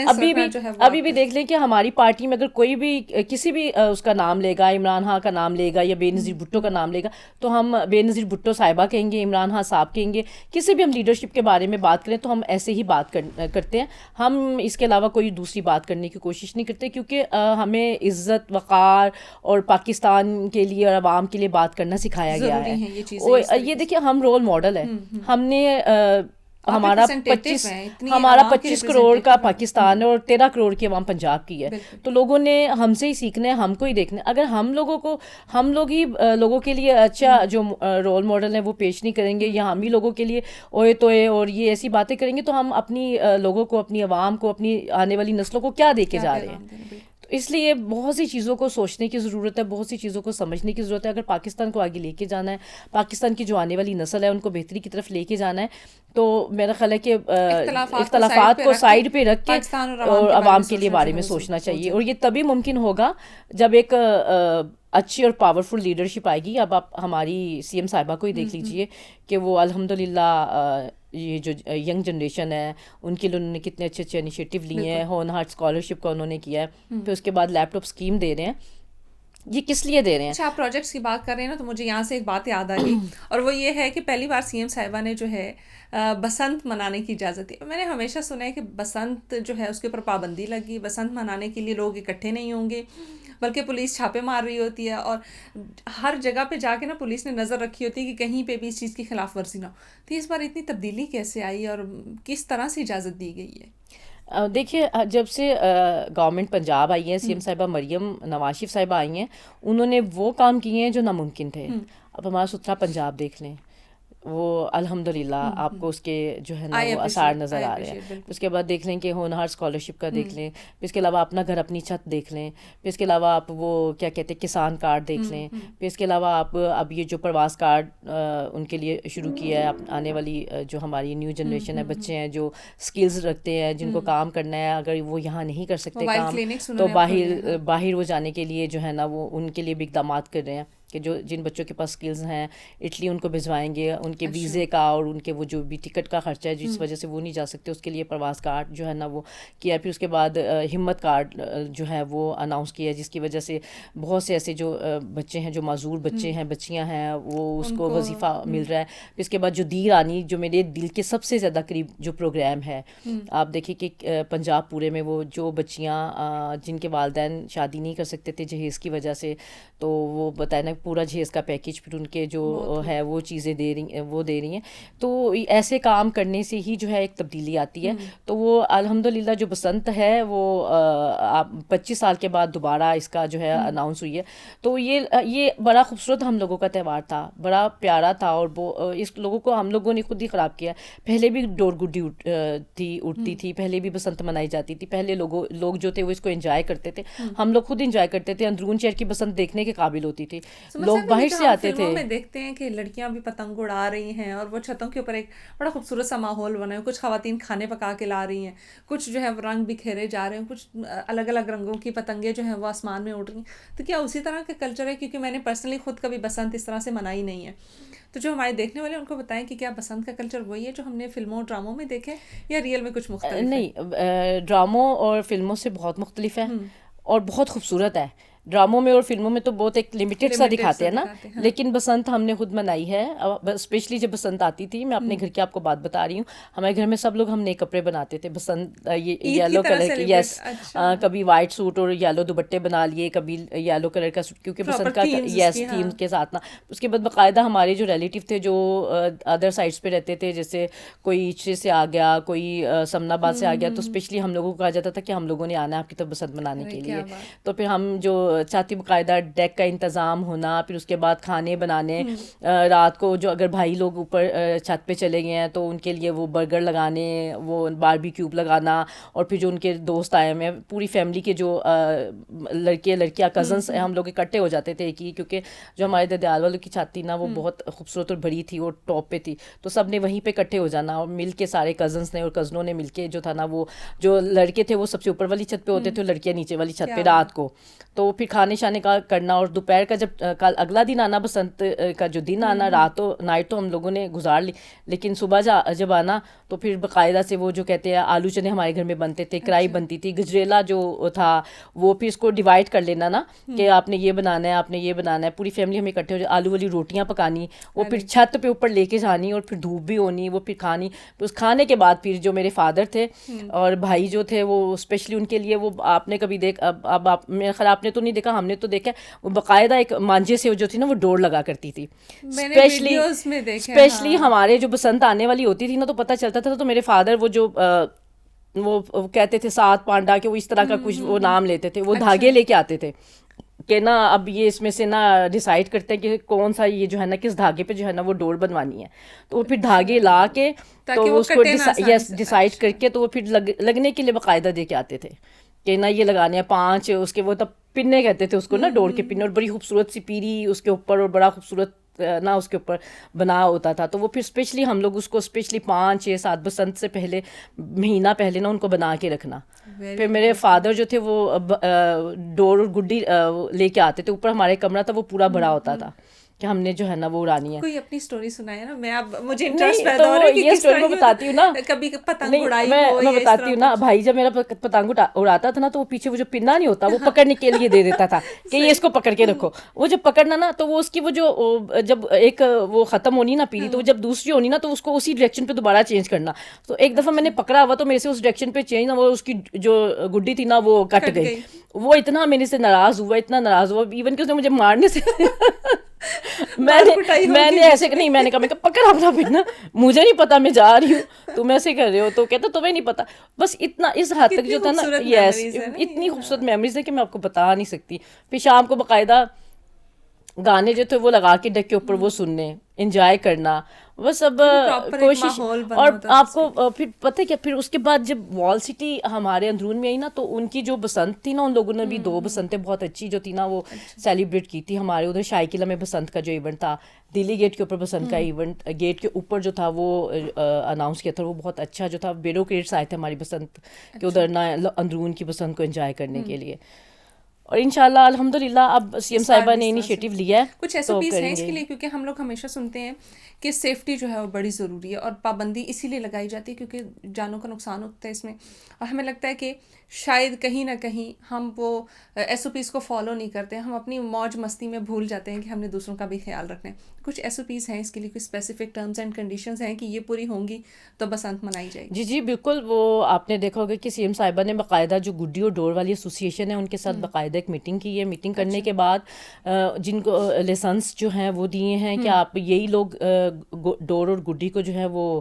ابھی بھی دیکھ لیں کہ ہماری پارٹی میں اگر کوئی بھی کسی بھی اس کا نام لے گا, عمران خان کا نام لے گا یا بے نظیر بھٹو کا نام لے گا, تو ہم بے نظیر بھٹو صاحبہ کہیں گے, عمران خان صاحب کہیں گے. کسی بھی ہم لیڈرشپ کے بارے میں بات کریں تو ہم ایسے ہی بات کرتے ہیں. ہم اس کے علاوہ کوئی دوسری بات کرنے کی کوشش نہیں کرتے, کیونکہ ہمیں عزت, وقار اور پاکستان کے لیے اور عوام کے لیے بات کرنا سکھایا گیا ہے. یہ دیکھیے ہم رول ماڈل ہے. ہم نے ہمارا 25 کروڑ کا پاکستان ہے اور 13 کروڑ کی عوام پنجاب کی ہے. تو لوگوں نے ہم سے ہی سیکھنا ہے, ہم کو ہی دیکھنا ہے. اگر ہم لوگ ہی لوگوں کے لیے اچھا جو رول ماڈل ہیں وہ پیش نہیں کریں گے, یا ہم ہی لوگوں کے لیے اوئے توئے اور یہ ایسی باتیں کریں گے, تو ہم اپنی لوگوں کو, اپنی عوام کو, اپنی آنے والی نسلوں کو کیا دے کے جا رہے ہیں. اس لیے بہت سی چیزوں کو سوچنے کی ضرورت ہے, بہت سی چیزوں کو سمجھنے کی ضرورت ہے. اگر پاکستان کو آگے لے کے جانا ہے, پاکستان کی جو آنے والی نسل ہے ان کو بہتری کی طرف لے کے جانا ہے, تو میرا خیال ہے کہ اختلافات کو سائڈ پہ رکھ کے اور عوام کے لیے بارے میں سوچنا چاہیے. اور یہ تبھی ممکن ہوگا جب ایک اچھی اور پاورفل لیڈرشپ آئے گی. اب آپ ہماری سی ایم صاحبہ کو ہی دیکھ لیجئے کہ وہ الحمدللہ یہ جو ینگ جنریشن ہے ان کے لیے انہوں نے کتنے اچھے اچھے انیشیٹو لیے ہیں. ہونہارٹ اسکالرشپ کا انہوں نے کیا ہے, پھر اس کے بعد لیپ ٹاپ اسکیم دے رہے ہیں. یہ کس لیے دے رہے ہیں؟ اچھا, آپ پروجیکٹس کی بات کر رہے ہیں نا, تو مجھے یہاں سے ایک بات یاد آ گئی, اور وہ یہ ہے کہ پہلی بار سی ایم صاحبہ نے جو ہے بسنت منانے کی اجازت دی. میں نے ہمیشہ سنا ہے کہ بسنت جو ہے اس کے اوپر پابندی لگی, بسنت منانے کے لیے لوگ اکٹھے نہیں ہوں گے, بلکہ پولیس چھاپے مار رہی ہوتی ہے, اور ہر جگہ پہ جا کے نا پولیس نے نظر رکھی ہوتی ہے کہ کہیں پہ بھی اس چیز کی خلاف ورزی نہ ہو. تو اس بار اتنی تبدیلی کیسے آئی اور کس طرح سے اجازت دی گئی ہے؟ دیکھیے, جب سے گورنمنٹ پنجاب آئی ہے, سی ایم صاحبہ مریم نواز شریف صاحبہ آئی ہیں, انہوں نے وہ کام کیے ہیں جو ناممکن تھے. اب ہمارا ستھرا پنجاب دیکھ لیں, وہ الحمدللہ آپ کو اس کے جو ہے نا وہ آثار نظر آ رہے ہیں. اس کے بعد دیکھ لیں کہ ہونہار اسکالرشپ کا دیکھ لیں, پھر اس کے علاوہ اپنا گھر اپنی چھت دیکھ لیں, پھر اس کے علاوہ آپ وہ کیا کہتے ہیں کسان کارڈ دیکھ لیں, پھر اس کے علاوہ آپ اب یہ جو پرواز کارڈ ان کے لیے شروع کیا ہے. آنے والی جو ہماری نیو جنریشن ہے, بچے ہیں جو اسکلز رکھتے ہیں, جن کو کام کرنا ہے, اگر وہ یہاں نہیں کر سکتے کام, تو باہر وہ جانے کے لیے جو ہے نا وہ ان کے لیے بھی اقدامات کر رہے ہیں. کہ جو جن بچوں کے پاس سکلز ہیں اٹلی ان کو بھجوائیں گے, ان کے ویزے کا اور ان کے وہ جو بھی ٹکٹ کا خرچہ ہے جس وجہ سے وہ نہیں جا سکتے اس کے لیے پرواز کارڈ جو ہے نا وہ کیا. پھر اس کے بعد ہمت کارڈ جو ہے وہ اناؤنس کیا جس کی وجہ سے بہت سے ایسے جو بچے ہیں جو معذور بچے ہیں بچیاں ہیں وہ اس کو وظیفہ مل رہا ہے. پھر اس کے بعد جو دی رانی جو میرے دل کے سب سے زیادہ قریب جو پروگرام ہے, آپ دیکھیں کہ پنجاب پورے میں وہ جو بچیاں جن کے والدین شادی نہیں کر سکتے تھے جہیز کی وجہ سے, تو وہ بتائیں نا پورا جہیز کا پیکیج پھر ان کے جو ہے وہ چیزیں دے رہی ہیں. تو ایسے کام کرنے سے ہی جو ہے ایک تبدیلی آتی ہے. تو وہ الحمدللہ جو بسنت ہے وہ 25 سال کے بعد دوبارہ اس کا جو ہے اناؤنس ہوئی ہے. تو یہ بڑا خوبصورت ہم لوگوں کا تہوار تھا, بڑا پیارا تھا, اور اس لوگوں کو ہم لوگوں نے خود ہی خراب کیا. پہلے بھی ڈور گڈی اٹھتی تھی, پہلے بھی بسنت منائی جاتی تھی, پہلے لوگ جو تھے وہ اس کو انجوائے کرتے تھے, ہم لوگ خود انجوائے کرتے تھے. اندرون شہر کی بسنت دیکھنے کے قابل ہوتی تھی, لوگ باہر سے آتے تھے. میں دیکھتے ہیں کہ لڑکیاں بھی پتنگ اڑا رہی ہیں اور وہ چھتوں کے اوپر ایک بڑا خوبصورت سا ماحول بنا ہے. کچھ خواتین کھانے پکا کے لا رہی ہیں, کچھ جو ہے رنگ بکھیرے جا رہے ہیں, کچھ الگ الگ رنگوں کی پتنگیں جو ہیں وہ آسمان میں اڑ رہی ہیں. تو کیا اسی طرح کا کلچر ہے؟ کیونکہ میں نے پرسنلی خود کبھی بسنت اس طرح سے منائی نہیں ہے. تو جو ہمارے دیکھنے والے ان کو بتائیں کہ کیا بسنت کا کلچر وہی ہے جو ہم نے فلموں ڈراموں میں دیکھے یا ریئل میں کچھ مختلف؟ نہیں, ڈراموں اور فلموں سے بہت مختلف ہے اور بہت خوبصورت ہے. ڈراموں میں اور فلموں میں تو بہت ایک لمیٹڈ سا دکھاتے ہیں نا, لیکن بسنت ہم نے خود منائی ہے. اسپیشلی جب بسنت آتی تھی, میں اپنے گھر کی آپ کو بات بتا رہی ہوں, ہمارے گھر میں سب لوگ ہم نئے کپڑے بناتے تھے بسنت یلو کلر کے. یس, کبھی وائٹ سوٹ اور یلو دوپٹے بنا لیے, کبھی یلو کلر کا سوٹ, کیونکہ بسنت کا یس تھیم کے ساتھ نا. اس کے بعد باقاعدہ ہمارے جو ریلیٹیو تھے جو ادر سائڈس پہ رہتے تھے, جیسے کوئی اچھے سے آ گیا, کوئی سمنا آباد سے آ گیا, تو اسپیشلی ہم لوگوں کو کہا جاتا تھا کہ ہم لوگوں نے آنا ہے آپ کی طرف بسنت منانے کے لیے. تو پھر ہم جو چاہتی باقاعدہ ڈیک کا انتظام ہونا, پھر اس کے بعد کھانے بنانے, رات کو جو اگر بھائی لوگ اوپر چھت پہ چلے گئے ہیں تو ان کے لیے وہ برگر لگانے, وہ باربی کیوب لگانا, اور پھر جو ان کے دوست آئے ہوئے ہیں پوری فیملی کے جو لڑکے لڑکیاں کزنس ہم لوگ اکٹھے ہو جاتے تھے ایک ہی, کیونکہ جو ہمارے ددیال والوں کی چھت تھی نا وہ بہت خوبصورت اور بڑی تھی, وہ ٹاپ پہ تھی, تو سب نے وہیں پہ اکٹھے ہو جانا اور مل کے سارے کزنس نے اور کزنوں نے مل کے جو تھا نا وہ جو لڑکے تھے وہ سب سے اوپر والی چھت پہ ہوتے تھے, لڑکیاں نیچے والی چھت پہ رات کو. تو پھر کھانے شانے کا کرنا, اور دوپہر کا جب کل اگلا دن آنا, بسنت کا جو دن آنا, رات نائٹ تو ہم لوگوں نے گزار لی, لیکن صبح جب آنا تو پھر باقاعدہ سے وہ جو کہتے ہیں آلو چنے ہمارے گھر میں بنتے تھے, کرائی بنتی تھی, گجریلا جو تھا وہ پھر اس کو ڈیوائڈ کر لینا نا کہ آپ نے یہ بنانا ہے, آپ نے یہ بنانا ہے, پوری فیملی ہمیں اکٹھے ہو جائے, آلو والی روٹیاں پکانی, وہ پھر چھت پہ اوپر لے کے جانی, اور پھر دھوپ بھی ہونی, وہ پھر کھانی. پھر اس کھانے کے بعد پھر جو میرے فادر تھے اور بھائی جو تھے وہ اسپیشلی ان کے لیے وہ آپ نے کبھی اب آپ میرے خیال آپ نے تو نہیں دیکھا, ہم نے تو دیکھا, وہ باقاعدہ ایک مانجے سے جو تھی نا وہ ڈور لگا کرتی تھی. اسپیشلی ہمارے جو بسنت آنے والی ہوتی تھی نا تو پتہ چلتا تھا, تو میرے فادر وہ کہتے تھے 7 پانڈا کے, وہ اس طرح کا کچھ وہ نام لیتے تھے, وہ دھاگے لے کے آتے تھے کہ نا اب یہ اس میں سے نا ڈیسائیڈ کرتے ہیں کہ کون سا یہ جو ہے نا کس دھاگے پہ جو ہے نا وہ ڈور بنوانی ہے. تو وہ پھر دھاگے لا کے تو اس کو ڈیسائیڈ کر کے تو وہ پھر لگنے کے لیے باقاعدہ دے کے آتے تھے کہ نا یہ لگانے ہیں 5 اس کے, وہ تب پنے کہتے تھے اس کو نا, ڈور کے پنے, اور بڑی خوبصورت سی پیری اس کے اوپر اور بڑا خوبصورت نا اس کے اوپر بنا ہوتا تھا. تو وہ پھر اسپیشلی ہم لوگ اس کو اسپیشلی 5 6 7 بسنت سے پہلے مہینہ پہلے نا ان کو بنا کے رکھنا. پھر میرے فادر جو تھے وہ ڈور اور گڈی لے کے آتے تھے, اوپر ہمارے کمرہ تھا وہ پورا بڑا ہوتا تھا کہ ہم نے جو ہے نا وہ اڑانی ہے. کوئی اپنی سٹوری سنائے نا, میں اب مجھے انٹرسٹ پیدا ہو رہا ہے کہ یہ سٹوری میں بتاتی ہوں نا, کبھی پتنگ اڑائی میں بتاتی ہوں نا. بھائی جب میرا پتنگ اڑاتا تھا نا تو وہ پیچھے وہ جو پنا نہیں ہوتا وہ پکڑنے کے لیے دے دیتا تھا کہ یہ اس کو پکڑ کے رکھو. وہ جب پکڑنا نا تو وہ اس کی وہ جو جب ایک وہ ختم ہونی نا پیری, تو جب دوسری ہونی نا تو اس کو اسی ڈائریکشن پہ دوبارہ چینج کرنا. تو ایک دفعہ میں نے پکڑا ہوا تو میرے سے اس ڈائریکشن پہ چینج, وہ اس کی جو گڈی تھی نا وہ کٹ گئی. وہ اتنا میرے سے ناراض ہوا, اتنا ناراض ہوا, ایون کہ اس نے مجھے مارنے سے میں نے ایسے نہیں, میں نے کہا پکڑ اپنا پہنا, مجھے نہیں پتا میں جا رہی ہوں تم ایسے کر رہے ہو. تو کہتا تمہیں نہیں پتا. بس اتنا اس حد تک جو تھا نا, یس اتنی خوبصورت میموریز ہے کہ میں آپ کو بتا نہیں سکتی. پھر شام کو باقاعدہ گانے جو تھے وہ لگا کے ڈیک کے اوپر وہ سننے, انجوائے کرنا, بس اب کوشش. اور آپ کو پھر پتہ کیا, پھر اس کے بعد جب وال سٹی ہمارے اندرون میں آئی نا تو ان کی جو بسنت تھی نا, ان لوگوں نے بھی 2 بسنتیں بہت اچھی جو تھی نا وہ سیلیبریٹ کی تھی. ہمارے ادھر شاہی قلعہ میں بسنت کا جو ایونٹ تھا, دلی گیٹ کے اوپر بسنت کا ایونٹ گیٹ کے اوپر جو تھا وہ اناؤنس کیا تھا, وہ بہت اچھا جو تھا. بیوروکریٹس آئے تھے ہماری بسنت کے ادھر نا اندرون کی بسنت کو انجوائے کرنے کے لیے. اور انشاءاللہ الحمدللہ اب سی ایم صاحبہ نے انیشیٹو لیا ہے. کچھ ایس او پیز ہیں اس کے لیے، کیونکہ ہم لوگ ہمیشہ سنتے ہیں کہ سیفٹی جو ہے وہ بڑی ضروری ہے اور پابندی اسی لیے لگائی جاتی ہے کیونکہ جانوں کا نقصان ہوتا ہے اس میں. اور ہمیں لگتا ہے کہ شاید کہیں نہ کہیں ہم وہ ایس او پیز کو فالو نہیں کرتے، ہم اپنی موج مستی میں بھول جاتے ہیں کہ ہم نے دوسروں کا بھی خیال رکھنا ہے. کچھ ایس او پیز ہیں اس کے لیے، کوئی اسپیسیفک ٹرمز اینڈ کنڈیشنز ہیں کہ یہ پوری ہوں گی تو بسنت منائی جائے گی. جی بالکل. وہ آپ نے دیکھا ہوگا کہ سی ایم صاحبہ نے باقاعدہ جو گڈی اور ڈور والی ایسوسیشن ہے ان کے ساتھ باقاعدہ ایک میٹنگ کی ہے. میٹنگ کرنے کے بعد جن کو لائسنس جو ہیں وہ دیے ہیں کہ آپ یہی لوگ ڈور اور گڈی کو جو ہے وہ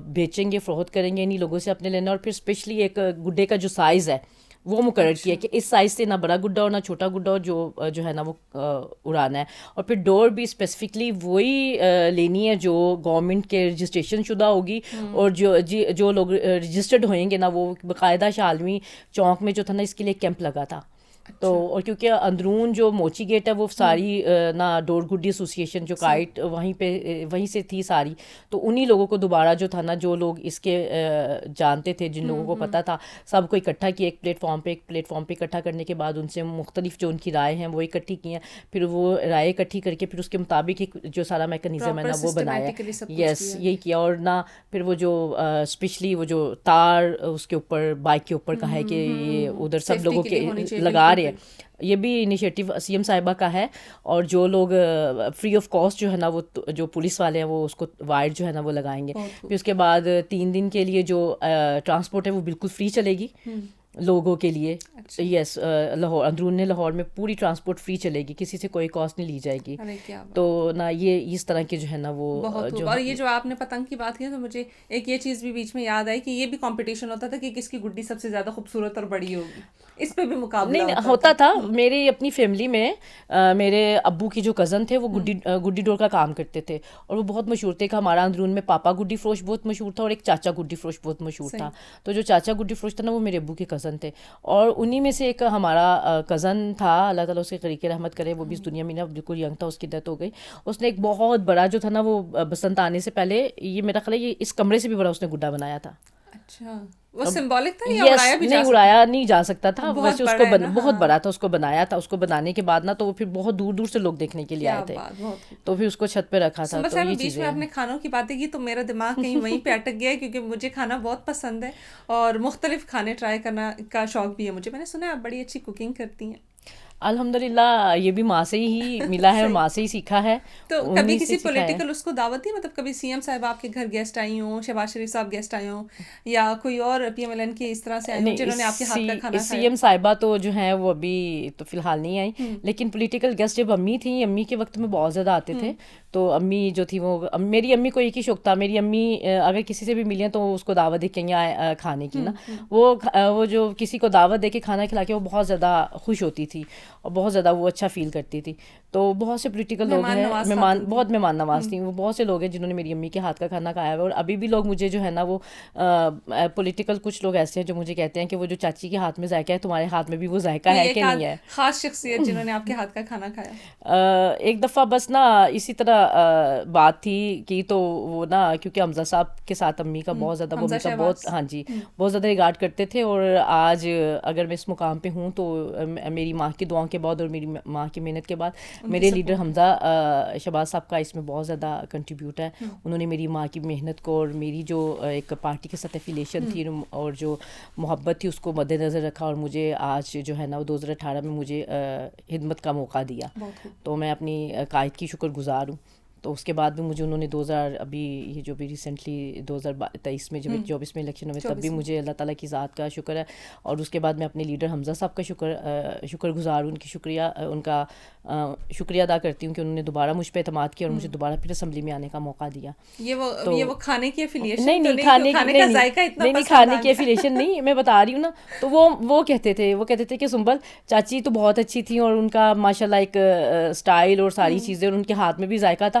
بیچیں گے، فروخت کریں گے، انہی لوگوں سے اپنے لینا. اور پھر اسپیشلی ایک گڈے کا جو سائز ہے وہ مقرر کیا کہ اس سائز سے نہ بڑا گڈا اور نہ چھوٹا گڈا اور جو ہے نا وہ اڑانا ہے. اور پھر ڈور بھی اسپیسیفکلی وہی لینی ہے جو گورنمنٹ کے رجسٹریشن شدہ ہوگی، اور جو لوگ رجسٹرڈ ہوئیں گے نا وہ باقاعدہ شالمی چوک میں جو تھا نا اس کے لیے کیمپ لگا تھا. تو اور کیونکہ اندرون جو موچی گیٹ ہے وہ ساری نا ڈور گڈی ایسوسیشن جو کائٹ وہیں سے تھی ساری، تو انہی لوگوں کو دوبارہ جو تھا نا جو لوگ اس کے جانتے تھے، جن لوگوں کو پتہ تھا، سب کو اکٹھا کیا ایک پلیٹ فارم پہ اکٹھا کرنے کے بعد ان سے مختلف جو ان کی رائے ہیں وہ اکٹھی کی ہیں. پھر وہ رائے اکٹھی کر کے پھر اس کے مطابق جو سارا میکانزم ہے نا وہ بنایا. یس یہی کیا. اور نہ پھر وہ جو اسپیشلی وہ جو تار اس کے اوپر بائک کے اوپر کا ہے کہ یہ ادھر سب لوگوں کے لگا رہے ہیں، یہ بھی انیشیٹو سی ایم صاحبہ کا ہے. اور جو لوگ فری آف کاسٹ جو ہے نا وہ جو پولیس والے ہیں وہ اس کو وائر جو ہے نا وہ لگائیں گے. پھر اس کے بعد 3 دن کے لیے جو ٹرانسپورٹ ہے وہ بالکل فری چلے گی لوگوں کے لیے. یس لاہور اندرون لاہور میں پوری ٹرانسپورٹ فری چلے گی، کسی سے کوئی کاسٹ نہیں لی جائے گی. تو نہ یہ اس طرح کے جو ہے نا وہ اور یہ جو آپ نے پتنگ کی بات کی تو مجھے ایک یہ چیز بھی بیچ میں یاد آئی کہ یہ بھی کمپٹیشن ہوتا تھا کہ کس کی گڈی سب سے زیادہ خوبصورت اور بڑی ہوگی، اس پہ بھی مقابلہ ہوتا تھا. میری اپنی فیملی میں میرے ابو کی جو کزن تھے وہ گڈی ڈور کا کام کرتے تھے اور وہ بہت مشہور تھے کہ ہمارا اندرون میں پاپا گڈی فروش بہت مشہور تھا اور ایک چاچا گڈی فروش بہت مشہور تھا. تو جو چاچا گڈی فروش تھا نا وہ میرے ابو کے کزن تھے، اور انہی میں سے ایک ہمارا کزن تھا، اللہ تعالیٰ اس کے قریق رحمت کرے، وہ بھی اس دنیا میں نا بالکل ینگ تھا، اس کی ڈیتھ ہو گئی. اس نے ایک بہت بڑا جو تھا نا وہ بسنت آنے سے پہلے، یہ میرا خیال ہے یہ اس کمرے سے بھی بڑا اس نے گڈا بنایا تھا. اچھا وہ سمبولک تھا یا اڑایا نہیں جا سکتا تھا ویسے، اس کو بہت بڑا تھا، اس کو بنایا تھا. اس کو بنانے کے بعد نا تو وہ پھر بہت دور دور سے لوگ دیکھنے کے لیے آئے تھے، تو پھر اس کو چھت پہ رکھا تھا. تو یہ بیچ میں آپ نے کھانوں کی باتیں کی تو میرا دماغ کہیں وہیں پہ اٹک گیا کیونکہ مجھے کھانا بہت پسند ہے اور مختلف کھانے ٹرائی کرنا کا شوق بھی ہے مجھے. میں نے سنا ہے آپ بڑی اچھی کوکنگ کرتی ہیں. الحمدللہ یہ بھی ماں سے ہی ملا ہے اور ماں سے ہی سیکھا ہے. تو کبھی کسی پولیٹیکل اس کو دعوت دی، مطلب کبھی سی ایم صاحب آپ کے گھر گیسٹ آئی ہوں، شہباز شریف صاحب گیسٹ آئے ہوں، یا کوئی اور پی ایم ایل این کی اس طرح سے آئے ہوں جنہوں نے آپ کے ہاتھ کا کھانا کھایا؟ سی ایم صاحبہ تو جو ہیں وہ ابھی تو فی الحال نہیں آئی، لیکن پولیٹیکل گیسٹ جب امی تھیں، امی کے وقت میں بہت زیادہ آتے تھے. تو امی جو تھی وہ میری امی کو ایک ہی شوق تھا، میری امی اگر کسی سے بھی ملیں تو اس کو دعوت دے کے یہاں کھانے کی نا، وہ جو کسی کو دعوت دے کے کھانا کھلا کے وہ بہت زیادہ خوش ہوتی تھی اور بہت زیادہ وہ اچھا فیل کرتی تھی. تو بہت سے پولیٹیکل لوگ ہیں، بہت مہمان نواز تھیں وہ، بہت سے لوگ ہیں جنہوں نے میری امی کے ہاتھ کا کھانا کھایا ہے. اور ابھی بھی لوگ مجھے جو ہے نا وہ پولیٹیکل کچھ لوگ ایسے ہیں جو مجھے کہتے ہیں کہ وہ جو چاچی کے ہاتھ میں ذائقہ ہے تمہارے ہاتھ میں بھی وہ ذائقہ ہے کہ نہیں ہے. خاص شخصیت جنہوں نے آپ کے ہاتھ کا کھانا کھایا؟ ایک دفعہ بس نا اسی طرح بات تھی کہ تو وہ نا کیونکہ حمزہ صاحب کے ساتھ امی کا بہت زیادہ وہ بہت ہاں جی بہت زیادہ ریگارڈ کرتے تھے. اور آج اگر میں اس مقام پہ ہوں تو میری ماں کی دعاؤں کے بعد اور میری ماں کی محنت کے بعد میرے لیڈر حمزہ شہباز صاحب کا اس میں بہت زیادہ کنٹریبیوٹ ہے. انہوں نے میری ماں کی محنت کو اور میری جو ایک پارٹی کے ساتھ ایفیلیشن تھی اور جو محبت تھی اس کو مد نظر رکھا اور مجھے آج جو ہے نا وہ 2018 میں مجھے خدمت کا موقع دیا. تو میں اپنی قائد کی شکر گزار ہوں. تو اس کے بعد بھی مجھے انہوں نے ابھی یہ جو بھی ریسنٹلی 2023 میں جب 24 میں الیکشن ہوئے تب بھی مجھے اللہ تعالیٰ کی ذات کا شکر ہے. اور اس کے بعد میں اپنے لیڈر حمزہ صاحب کا شکر گزار ہوں، ان کا شکریہ ادا کرتی ہوں کہ انہوں نے دوبارہ مجھ پہ اعتماد کیا اور مجھے دوبارہ پھر اسمبلی میں آنے کا موقع دیا. یہ وہ کھانے کی ایفیلیشن نہیں کھانے کی ایفیلیشن نہیں، میں بتا رہی ہوں نا. تو وہ کہتے تھے کہ سنبل چاچی تو بہت اچھی تھیں اور ان کا ماشاء اللہ ایک اسٹائل اور ساری چیزیں اور ان کے ہاتھ میں بھی ذائقہ تھا،